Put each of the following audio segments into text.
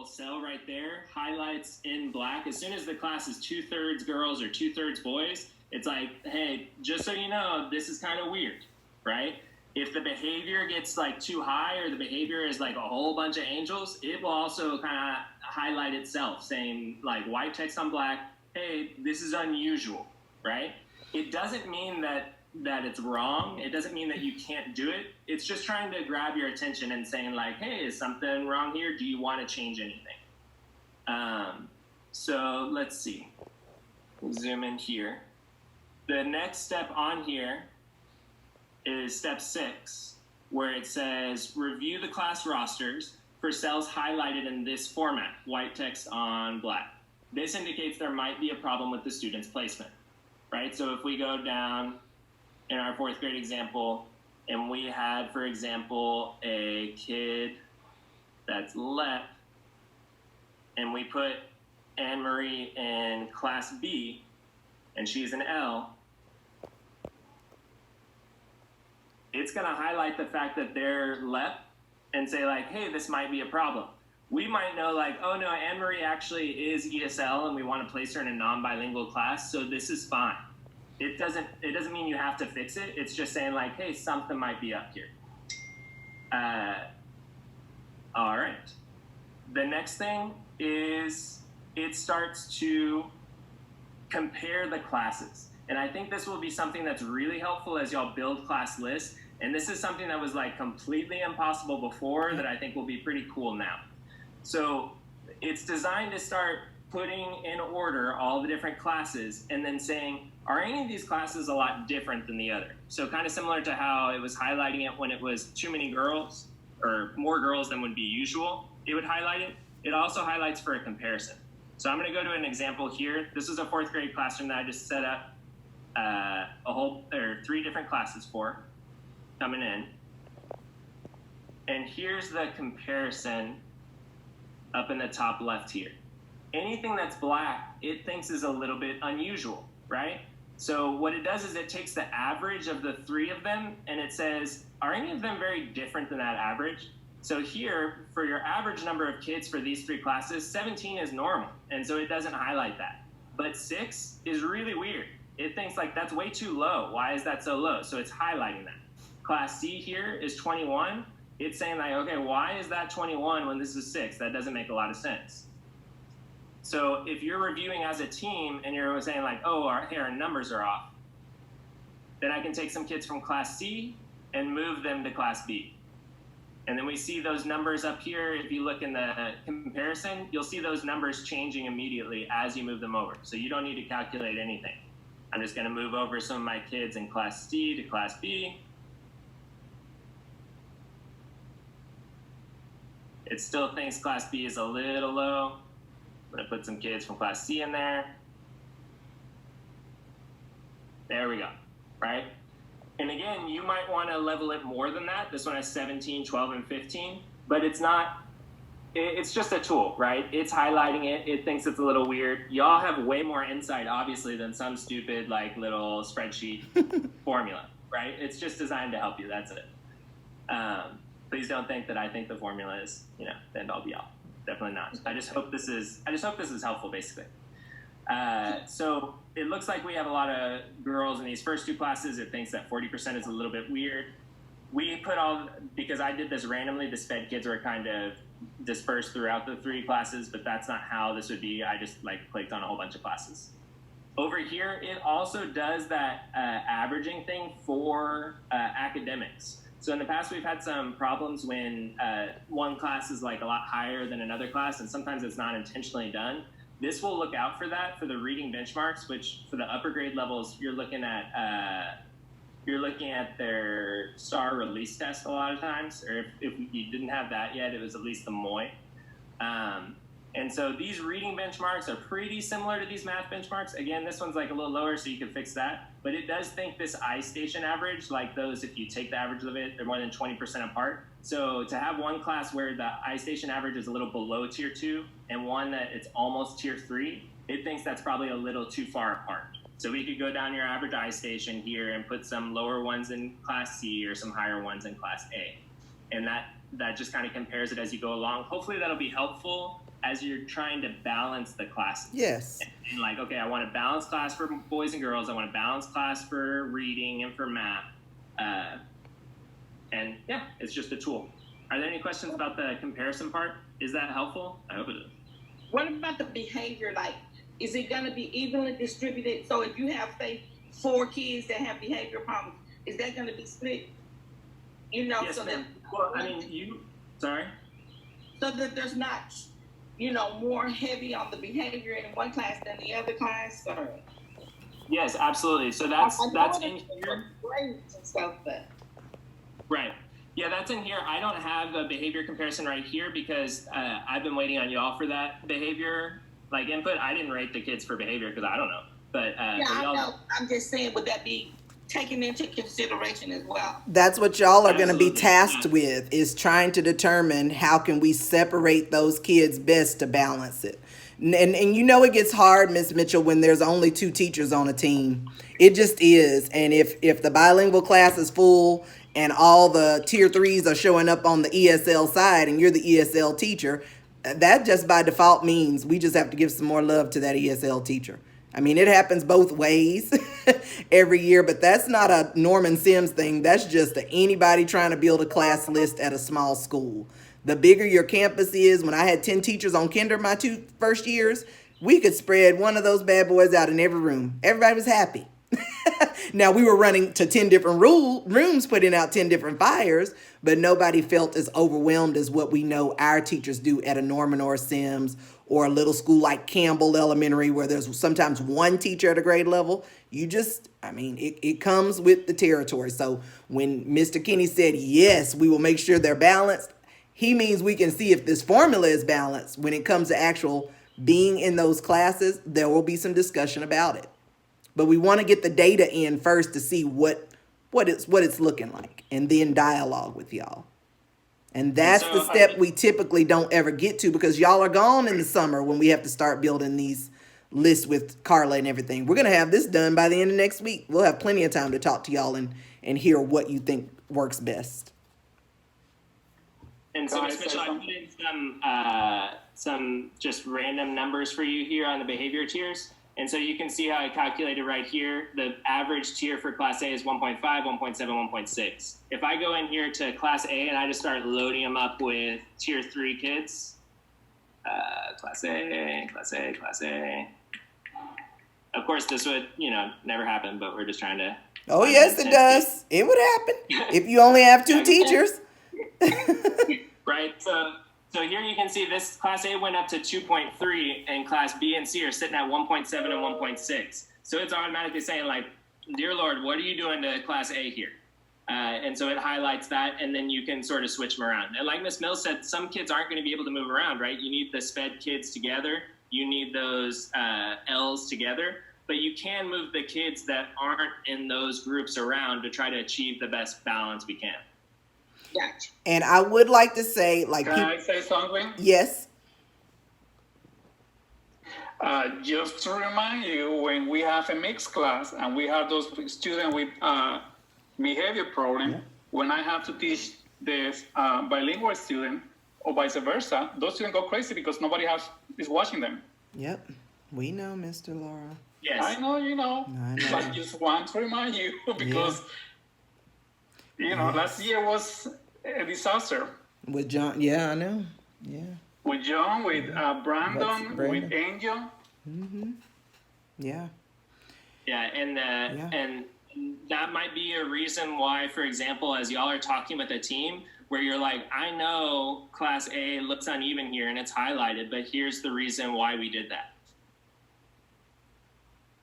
cell right there, highlights in black. As soon as the class is 2/3 girls or 2/3 boys, it's like, hey, just so you know, this is kind of weird, right? If the behavior gets like too high or the behavior is like a whole bunch of angels, it will also kind of highlight itself saying like white text on black, hey, this is unusual, right? It doesn't mean that it's wrong. It doesn't mean that you can't do it. It's just trying to grab your attention and saying like, hey, is something wrong here? Do you want to change anything? So let's see. We'll zoom in here. The next step on here is step 6, where it says review the class rosters for cells highlighted in this format, white text on black. This indicates there might be a problem with the student's placement, right? So if we go down in our 4th grade example, and we had, for example, a kid that's left, and we put Anne-Marie in class B, and she's an L, it's gonna highlight the fact that they're left and say like, hey, this might be a problem. We might know like, oh no, Anne-Marie actually is ESL and we wanna place her in a non-bilingual class, so this is fine. It doesn't mean you have to fix it. It's just saying like, hey, something might be up here. All right. The next thing is it starts to compare the classes. And I think this will be something that's really helpful as y'all build class lists. And this is something that was like completely impossible before that I think will be pretty cool now. So it's designed to start putting in order all the different classes and then saying, are any of these classes a lot different than the other? So kind of similar to how it was highlighting it when it was too many girls or more girls than would be usual, it would highlight it. It also highlights for a comparison. So I'm gonna go to an example here. This is a 4th grade classroom that I just set up 3 different classes for coming in. And here's the comparison up in the top left here. Anything that's black, it thinks is a little bit unusual, right? So what it does is it takes the average of the 3 of them and it says, are any of them very different than that average? So here, for your average number of kids for these 3 classes, 17 is normal, and so it doesn't highlight that. But 6 is really weird. It thinks like that's way too low. Why is that so low? So it's highlighting that. Class C here is 21. It's saying like, okay, why is that 21 when this is 6? That doesn't make a lot of sense. So if you're reviewing as a team and you're saying like, oh, our numbers are off, then I can take some kids from class C and move them to class B. And then we see those numbers up here. If you look in the comparison, you'll see those numbers changing immediately as you move them over. So you don't need to calculate anything. I'm just gonna move over some of my kids in class C to class B. It still thinks class B is a little low. I'm gonna put some kids from class C in there. There we go, right? And again, you might wanna level it more than that. This one has 17, 12, and 15, but it's not, it's just a tool, right? It's highlighting it. It thinks it's a little weird. Y'all have way more insight, obviously, than some stupid like little spreadsheet formula, right? It's just designed to help you, that's it. Please don't think that I think the formula is, the end all be all. Definitely not. I just hope this is helpful, basically. So it looks like we have a lot of girls in these first 2 classes. It thinks that 40% is a little bit weird. We put because I did this randomly, the SPED kids were kind of dispersed throughout the 3 classes, but that's not how this would be. I just clicked on a whole bunch of classes. Over here, it also does that averaging thing for academics. So in the past, we've had some problems when one class is like a lot higher than another class, and sometimes it's not intentionally done. This will look out for that for the reading benchmarks, which for the upper grade levels, you're looking at their STAR release test a lot of times, or if you didn't have that yet, it was at least the MOI. And so these reading benchmarks are pretty similar to these math benchmarks. Again, this one's like a little lower, so you can fix that. But it does think this iStation average, like those, if you take the average of it, they're more than 20% apart. So to have one class where the iStation average is a little below tier 2 and one that it's almost tier 3, it thinks that's probably a little too far apart. So we could go down your average iStation here and put some lower ones in class C or some higher ones in class A. And that that just kind of compares it as you go along. Hopefully that'll be helpful as you're trying to balance the classes. Yes. And like, okay, I want a balanced class for boys and girls. I want a balanced class for reading and for math. And yeah, it's just a tool. Are there any questions about the comparison part? Is that helpful? I hope it is. What about the behavior? Like, is it going to be evenly distributed? So if you have, say, 4 kids that have behavior problems, is that going to be split? You know, Yes, so that, well, I mean, sorry? so that there's not, you know, more heavy on the behavior in one class than the other class. Or, Yes, absolutely. So that's in here. grades and stuff, but Right. Yeah, that's in here. I don't have a behavior comparison right here because I've been waiting on y'all for that behavior like input. I didn't rate the kids for behavior because I don't know. But yeah, but I y'all, know. I'm just saying, would that be taken into consideration as well? That's what y'all are going to be Absolutely. tasked with, is trying to determine how can we separate those kids best to balance it. And you know it gets hard, Miss Mitchell, when there's only 2 teachers on a team. It just is. And if the bilingual class is full and all the tier 3s are showing up on the ESL side and you're the ESL teacher, that just by default means we just have to give some more love to that ESL teacher. I mean, it happens both ways every year, but that's not a Norman Sims thing. That's just anybody trying to build a class list at a small school. The bigger your campus is, when I had 10 teachers on kinder my 2 first years, we could spread one of those bad boys out in every room. Everybody was happy. Now, we were running to 10 different rooms, putting out 10 different fires, but nobody felt as overwhelmed as what we know our teachers do at a Norman or a Sims or a little school like Campbell Elementary, where there's sometimes 1 teacher at a grade level. You just, I mean, it comes with the territory. So when Mr. Kinney said, yes, we will make sure they're balanced, he means we can see if this formula is balanced. When it comes to actual being in those classes, there will be some discussion about it. But we want to get the data in first to see what it's looking like, and then dialogue with y'all. And that's so the step we typically don't ever get to because y'all are gone in the summer when we have to start building these lists with Carla and everything. We're going to have this done by the end of next week. We'll have plenty of time to talk to y'all and hear what you think works best. And so, Can I Ms. say Mitchell, I something? put in some just random numbers for you here on the behavior tiers. And so you can see how I calculated right here. The average tier for Class A is 1.5, 1.7, 1.6. If I go in here to Class A and I just start loading them up with Tier 3 kids, Class A, Class A, Class A. Of course, this would, never happen, but we're just trying to... Oh, yes, it does. It would happen if you only have 2 teachers. Right, so here you can see this Class A went up to 2.3, and Class B and C are sitting at 1.7 and 1.6. So it's automatically saying, like, dear Lord, what are you doing to Class A here? And so it highlights that, and then you can sort of switch them around. And like Ms. Mills said, some kids aren't going to be able to move around, right? You need the SPED kids together. You need those L's together. But you can move the kids that aren't in those groups around to try to achieve the best balance we can. Gotcha. And I would like to say, like, Can I say something? yes. Just to remind you, when we have a mixed class and we have those students with behavior problem, when I have to teach this bilingual student or vice versa, those students go crazy because nobody is watching them. Yep. We know, Mr. Laura. Yes. I know, you know. I know. But I just want to remind you because, last year was a disaster. With John, yeah, I know. Yeah. With John, with Brandon, Brandon. with Angel. Yeah. Yeah, and that might be a reason why, for example, as y'all are talking with a team where you're like, I know Class A looks uneven here and it's highlighted, but here's the reason why we did that.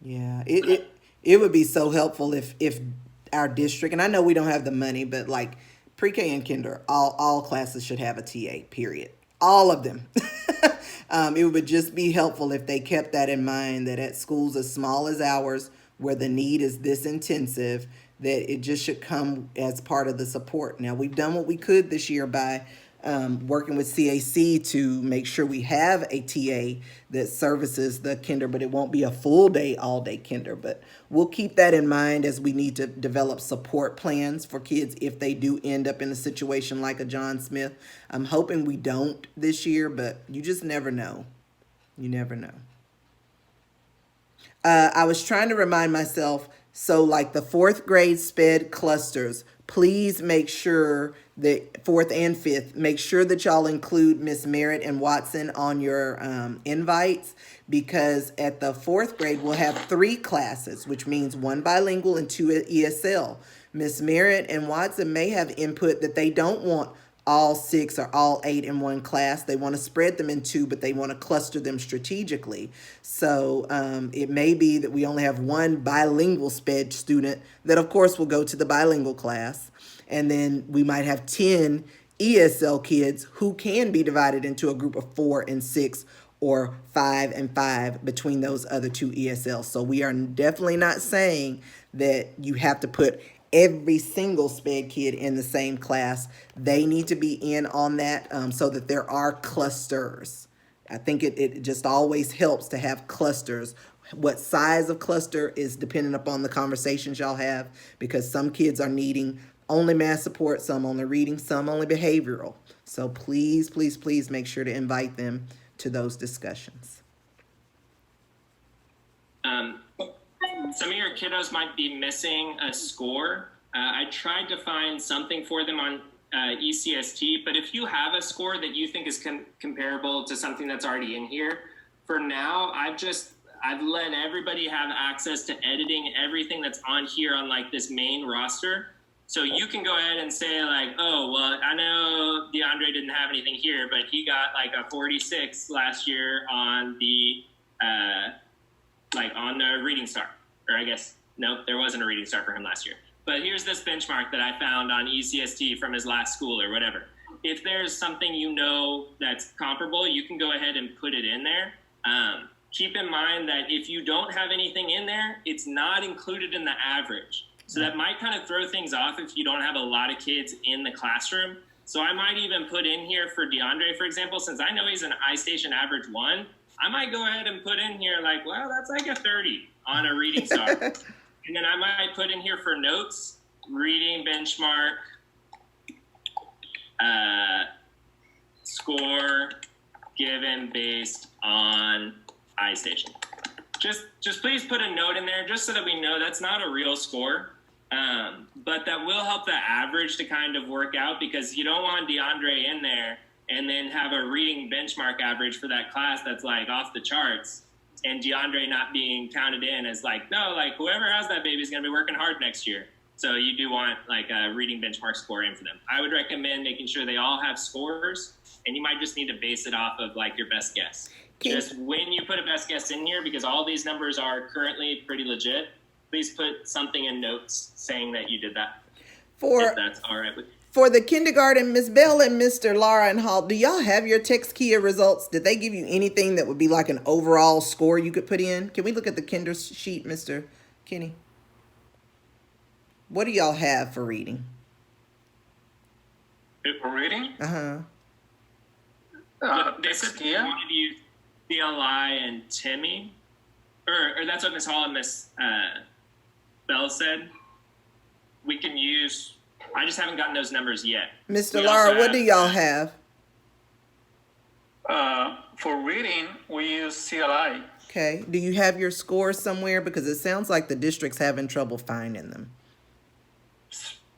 Yeah. It would be so helpful if our district, and I know we don't have the money, but like pre-K and kinder, all classes should have a TA, period. All of them. It would just be helpful if they kept that in mind, that at schools as small as ours, where the need is this intensive, that it just should come as part of the support. Now, we've done what we could this year by working with CAC to make sure we have a TA that services the kinder, but it won't be a full day, all day kinder. But we'll keep that in mind as we need to develop support plans for kids if they do end up in a situation like a John Smith. I'm hoping we don't this year, but you just never know. You never know. I was trying to remind myself, so like the fourth grade SPED clusters, please make sure that fourth and fifth, make sure that y'all include Miss Merritt and Watson on your invites, because at the fourth grade, we'll have 3 classes, which means 1 bilingual and 2 ESL. Miss Merritt and Watson may have input that they don't want all 6 or all 8 in one class. They want to spread them in 2, but they want to cluster them strategically. So it may be that we only have 1 bilingual SPED student that, of course, will go to the bilingual class. And then we might have 10 ESL kids who can be divided into a group of 4 and 6 or 5 and 5 between those other 2 ESLs. So we are definitely not saying that you have to put every single SPED kid in the same class. They need to be in on that so that there are clusters. I think it just always helps to have clusters. What size of cluster is dependent upon the conversations y'all have, because some kids are needing only math support, some only reading, some only behavioral. So please, please, please make sure to invite them to those discussions. Some of your kiddos might be missing a score. I tried to find something for them on ECST, but if you have a score that you think is comparable to something that's already in here, for now, I've let everybody have access to editing everything that's on here on like this main roster. So you can go ahead and say like, oh, well, I know DeAndre didn't have anything here, but he got like a 46 last year on the on the Reading Star. Or I guess, no, there wasn't a Reading Star for him last year. But here's this benchmark that I found on ECST from his last school or whatever. If there's something you know that's comparable, you can go ahead and put it in there. Keep in mind that if you don't have anything in there, it's not included in the average. So that might kind of throw things off if you don't have a lot of kids in the classroom. So I might even put in here for DeAndre, for example, since I know he's an iStation average 1, I might go ahead and put in here like, well, that's like a 30 on a Reading Star. And then I might put in here for notes, reading benchmark, score given based on iStation. Just please put a note in there just so that we know that's not a real score. But that will help the average to kind of work out, because you don't want DeAndre in there and then have a reading benchmark average for that class that's like off the charts, and DeAndre not being counted in as like, no, like whoever has that baby is going to be working hard next year. So you do want like a reading benchmark score in for them. I would recommend making sure they all have scores, and you might just need to base it off of like your best guess. Just when you put a best guess in here, because all these numbers are currently pretty legit, please put something in notes saying that you did that. If that's all right with you. For the kindergarten, Ms. Bell and Mr. Lara and Hall, do y'all have your TextKia results? Did they give you anything that would be like an overall score you could put in? Can we look at the kinder sheet, Mr. Kenny? What do y'all have for reading? For reading? Uh-huh. They said they wanted to use CLI and Timmy. Or that's what Ms. Hall and Ms. Bell said. We can use... I just haven't gotten those numbers yet. Mr. Lara, what do y'all have? For reading, we use CLI. Okay. Do you have your scores somewhere? Because it sounds like the district's having trouble finding them.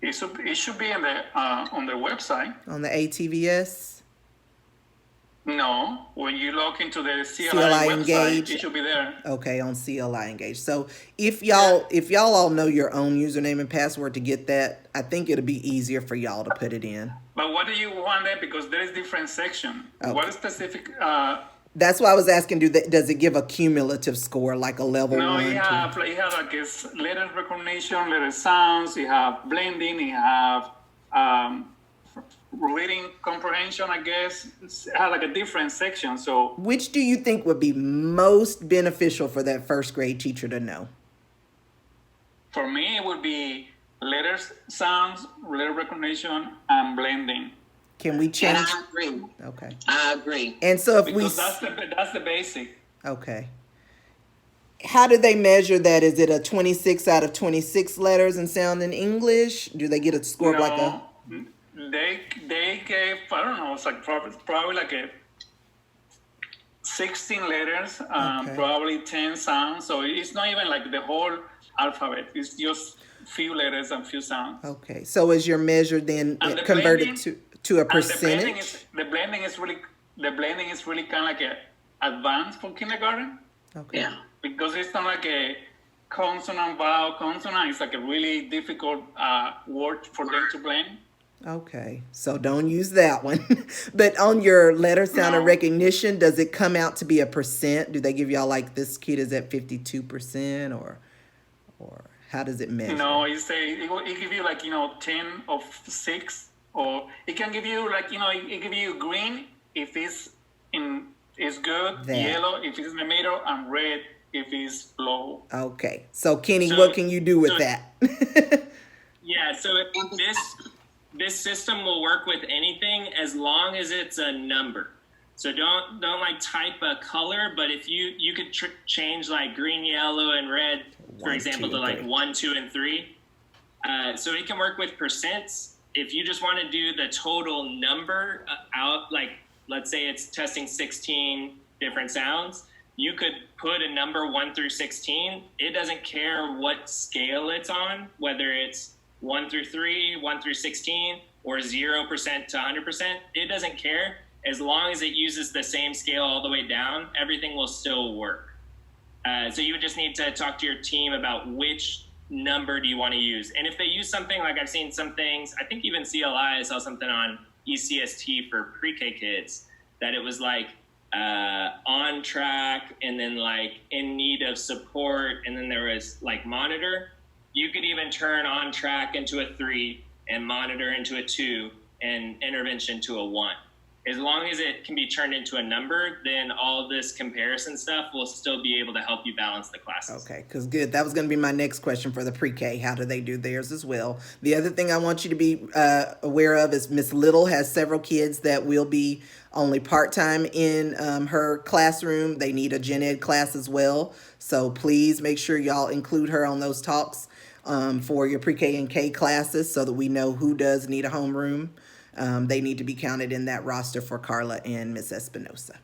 It should be in the on the website. On the ATVS? No, when you log into the CLI website, Engage. it should be there. Okay, on CLI Engage. So if y'all all know your own username and password to get that, I think it'll be easier for y'all to put it in. But what do you want there? Because there is different section. Okay. What specific? That's why I was asking, does it give a cumulative score, like a level No, 1? you have like letter recognition, letter sounds. You have blending. You have reading comprehension, I guess. It has like a different section. So which do you think would be most beneficial for that first grade teacher to know? For me, it would be letters, sounds, letter recognition, and blending. Can we And change? I agree. Okay. I agree. And so if we, Because that's the basic. okay. How do they measure that? Is it a 26 out of 26 letters and sound in English? Do they get a score of like a? They gave, I don't know, it's like probably like a 16 letters, Okay. probably 10 sounds. So it's not even like the whole alphabet. It's just few letters and few sounds. Okay. So is your measure then And the converted blending- to a And percentage? the blending is really kind of like a advanced for kindergarten, Okay. Yeah. because it's not like a consonant, vowel, consonant. It's like a really difficult word for them to blend. Okay, so don't use that one. But on your letter sound and No. recognition, does it come out to be a percent? Do they give y'all like this kid is at 52% or how does it measure? No, it give you like 10 of 6, or it can give you like it give you green if it's good, That. yellow if it's in the middle, and red if it's low. Okay, so Kenny, So- what can you do with so- that? Yeah, so this system will work with anything as long as it's a number. So don't like type a color, but if you could change like green, yellow, and red, for 1, example, 2, to like three. 1, 2, and 3. So it can work with percents. If you just want to do the total number out, like let's say it's testing 16 different sounds, you could put a number 1 through 16. It doesn't care what scale it's on, whether it's 1 through 3, 1 through 16, or 0% to 100%. It doesn't care. As long as it uses the same scale all the way down, everything will still work. So you would just need to talk to your team about which number do you want to use. And if they use something like I've seen some things, I think even CLI, I saw something on ECST for pre-K kids, that it was like on track and then like in need of support. And then there was like monitor. You could even turn on track into a 3 and monitor into a 2 and intervention to a 1. As long as it can be turned into a number, then all this comparison stuff will still be able to help you balance the classes. Okay, because good. That was going to be my next question for the pre-K. How do they do theirs as well? The other thing I want you to be aware of is Miss Little has several kids that will be only part-time in her classroom. They need a gen ed class as well. So please make sure y'all include her on those talks for your pre-K and K classes so that we know who does need a homeroom. They need to be counted in that roster for Carla and Miss Espinosa.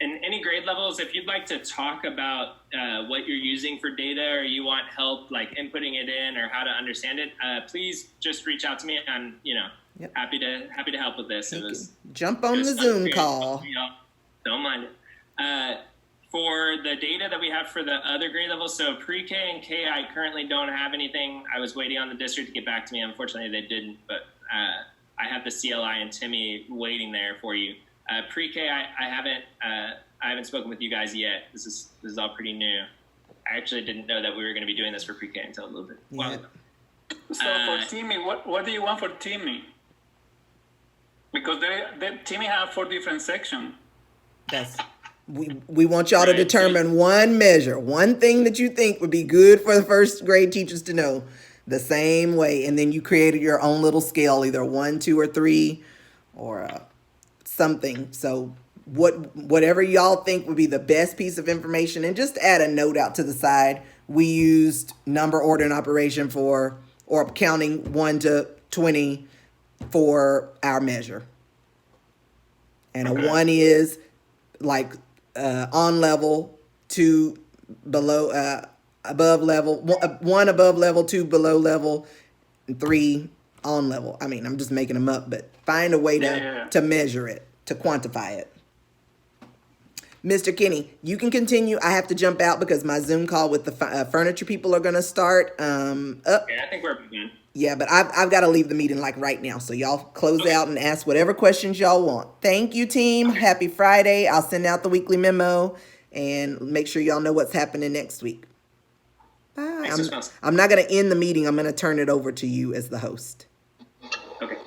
And any grade levels, if you'd like to talk about what you're using for data, or you want help like inputting it in or how to understand it, please just reach out to me. I'm Yep. happy to help with this. It was Jump on the just Zoom great. call. Don't mind it. For the data that we have for the other grade levels, so pre-K and K, I currently don't have anything. I was waiting on the district to get back to me. Unfortunately, they didn't, but I have the CLI and Timmy waiting there for you. Pre-K, I haven't spoken with you guys yet. This is all pretty new. I actually didn't know that we were going to be doing this for pre-K until a little bit while Yeah. ago. So for Timmy, what do you want for Timmy? Because Timmy have 4 different sections. That's we want y'all to Right. determine one measure, one thing that you think would be good for the first grade teachers to know the same way, and then you created your own little scale, either 1, 2, or 3, or something. So whatever y'all think would be the best piece of information, and just add a note out to the side. We used number, order, and operation or counting 1 to 20 for our measure. And a 1 is like on level, 2 below, above level, 1 above level, 2 below level, and 3 on level. I mean, I'm just making them up, but find a way to measure it, to quantify it. Mr. Kenny, you can continue. I have to jump out because my Zoom call with the furniture people are going to start up. Okay, I think we're done. Yeah, but I've got to leave the meeting like right now. So y'all close out and ask whatever questions y'all want. Thank you, team. Happy Friday. I'll send out the weekly memo and make sure y'all know what's happening next week. Bye. Thanks, Ms. Mouse. I'm not going to end the meeting. I'm going to turn it over to you as the host. Okay.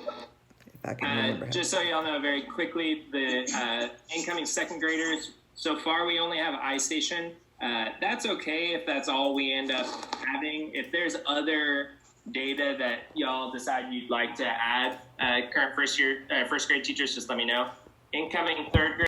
If I can remember. Just so y'all know very quickly, the incoming second graders, so far we only have iStation. That's okay if that's all we end up having. If there's other data that y'all decide you'd like to add. Current first grade teachers, just let me know. Incoming third grade.